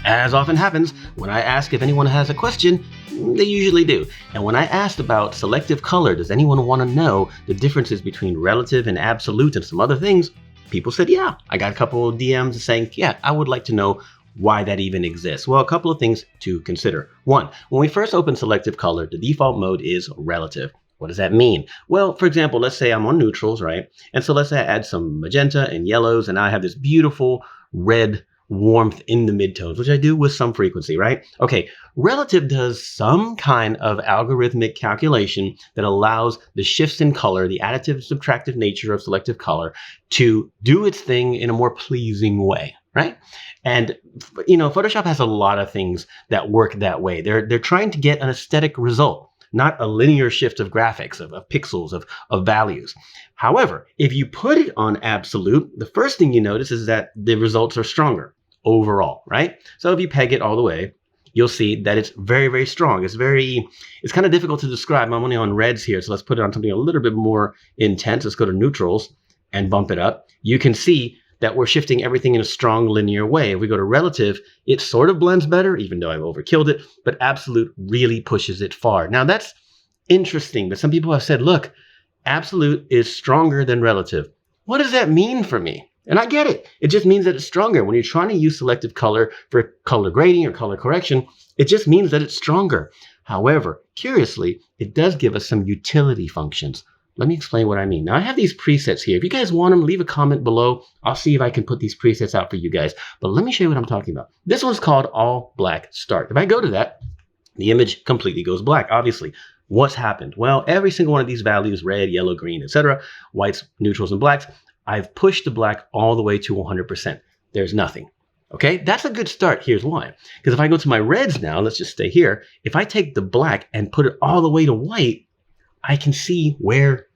as often happens, when I ask if anyone has a question, they usually do. And when I asked about selective color, does anyone want to know the differences between relative and absolute and some other things? People said, yeah. I got a couple of DMs saying, yeah, I would like to know why that even exists. Well, a couple of things to consider. One, when we first open selective color, the default mode is relative. What does that mean? Well, for example, let's say I'm on neutrals, right? And so let's say I add some magenta and yellows, and I have this beautiful red warmth in the midtones, which I do with some frequency, right? Okay, relative does some kind of algorithmic calculation that allows the shifts in color, the additive subtractive nature of selective color, to do its thing in a more pleasing way, right? And, Photoshop has a lot of things that work that way. They're trying to get an aesthetic result, not a linear shift of graphics, of pixels, of values. However, if you put it on absolute, the first thing you notice is that the results are stronger overall, right? So if you peg it all the way, you'll see that it's very, very strong. It's kind of difficult to describe. I'm only on reds here, so let's put it on something a little bit more intense. Let's go to neutrals and bump it up. You can see that we're shifting everything in a strong linear way. If we go to relative, it sort of blends better, even though I've overkilled it, but absolute really pushes it far. Now that's interesting, but some people have said, look, absolute is stronger than relative. What does that mean for me? And I get it. It just means that it's stronger. When you're trying to use selective color for color grading or color correction, it just means that it's stronger. However, curiously, it does give us some utility functions. Let me explain what I mean. Now, I have these presets here. If you guys want them, leave a comment below. I'll see if I can put these presets out for you guys. But let me show you what I'm talking about. This one's called All Black Start. If I go to that, the image completely goes black, obviously. What's happened? Well, every single one of these values, red, yellow, green, etc., whites, neutrals, and blacks, I've pushed the black all the way to 100%. There's nothing. Okay, that's a good start. Here's why. Because if I go to my reds now, let's just stay here. If I take the black and put it all the way to white, I can see where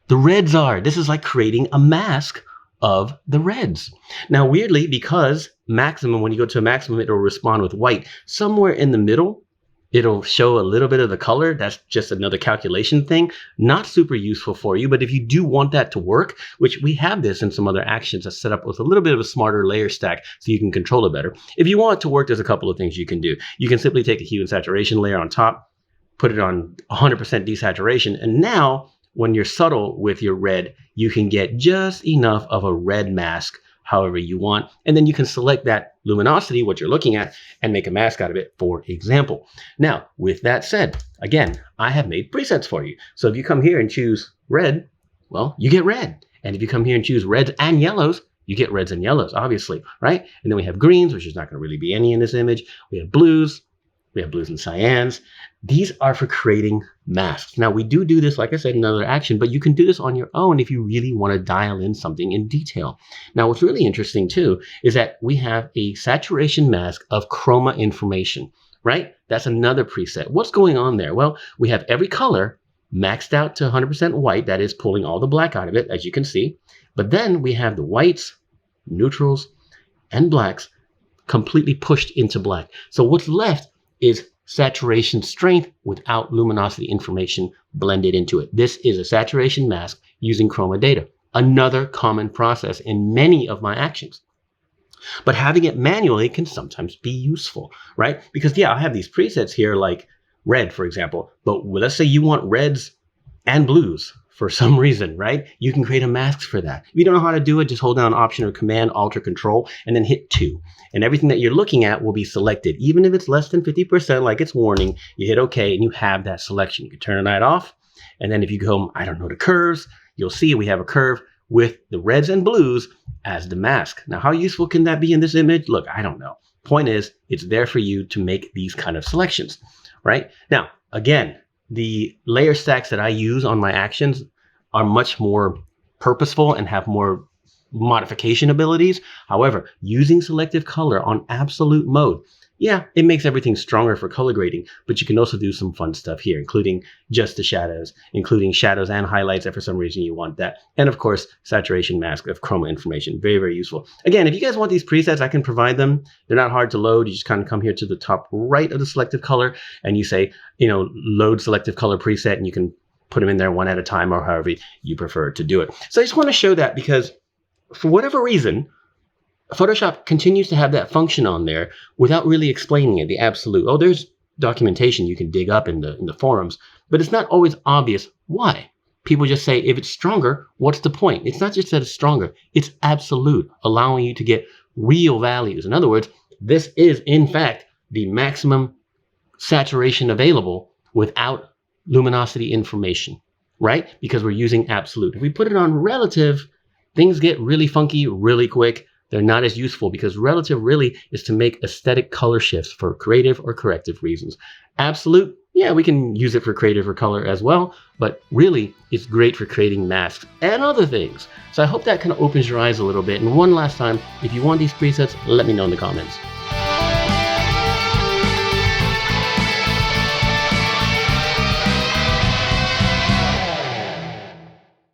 the reds are. This is like creating a mask of the reds. Now, weirdly, because maximum, when you go to a maximum, it'll respond with white. Somewhere in the middle, it'll show a little bit of the color. That's just another calculation thing. Not super useful for you, but if you do want that to work, which we have this in some other actions that's set up with a little bit of a smarter layer stack so you can control it better. If you want it to work, there's a couple of things you can do. You can simply take a hue and saturation layer on top, put it on 100% desaturation, and now when you're subtle with your red, you can get just enough of a red mask however you want, and then you can select that luminosity, what you're looking at, and make a mask out of it, for example. Now, with that said, again, I have made presets for you. So if you come here and choose red, well, you get red. And if you come here and choose reds and yellows, you get reds and yellows, obviously, right? And then we have greens, which is not going to really be any in this image. We have blues and cyans. These are for creating masks. Now, we do this, like I said, in another action, but you can do this on your own if you really want to dial in something in detail. Now, what's really interesting, too, is that we have a saturation mask of chroma information, right? That's another preset. What's going on there? Well, we have every color maxed out to 100% white. That is pulling all the black out of it, as you can see. But then we have the whites, neutrals, and blacks completely pushed into black. So what's left is saturation strength without luminosity information blended into it. This is a saturation mask using chroma data, another common process in many of my actions. But having it manually can sometimes be useful, right? Because yeah, I have these presets here like red, for example, but let's say you want reds and blues for some reason, right? You can create a mask for that. If you don't know how to do it, just hold down Option or Command, Alt or Control, and then hit 2. And everything that you're looking at will be selected. Even if it's less than 50%, like it's warning, you hit OK and you have that selection. You can turn that off. And then if you go, I don't know, to curves, you'll see we have a curve with the reds and blues as the mask. Now, how useful can that be in this image? Look, I don't know. Point is, it's there for you to make these kind of selections, right? Now, again, the layer stacks that I use on my actions are much more purposeful and have more modification abilities. However, using selective color on absolute mode, yeah, it makes everything stronger for color grading, but you can also do some fun stuff here, including just the shadows, including shadows and highlights if for some reason you want that. And of course, saturation mask of chroma information. Very, very useful. Again, if you guys want these presets, I can provide them. They're not hard to load. You just kind of come here to the top right of the selective color and you say, load selective color preset, and you can put them in there one at a time or however you prefer to do it. So I just want to show that because for whatever reason, Photoshop continues to have that function on there without really explaining it, the absolute. Oh, there's documentation you can dig up in the forums, but it's not always obvious why. People just say, if it's stronger, what's the point? It's not just that it's stronger, it's absolute, allowing you to get real values. In other words, this is, in fact, the maximum saturation available without luminosity information, right? Because we're using absolute. If we put it on relative, things get really funky really quick. They're not as useful because relative really is to make aesthetic color shifts for creative or corrective reasons. Absolute, yeah, we can use it for creative or color as well, but really it's great for creating masks and other things. So I hope that kind of opens your eyes a little bit. And one last time, if you want these presets, let me know in the comments.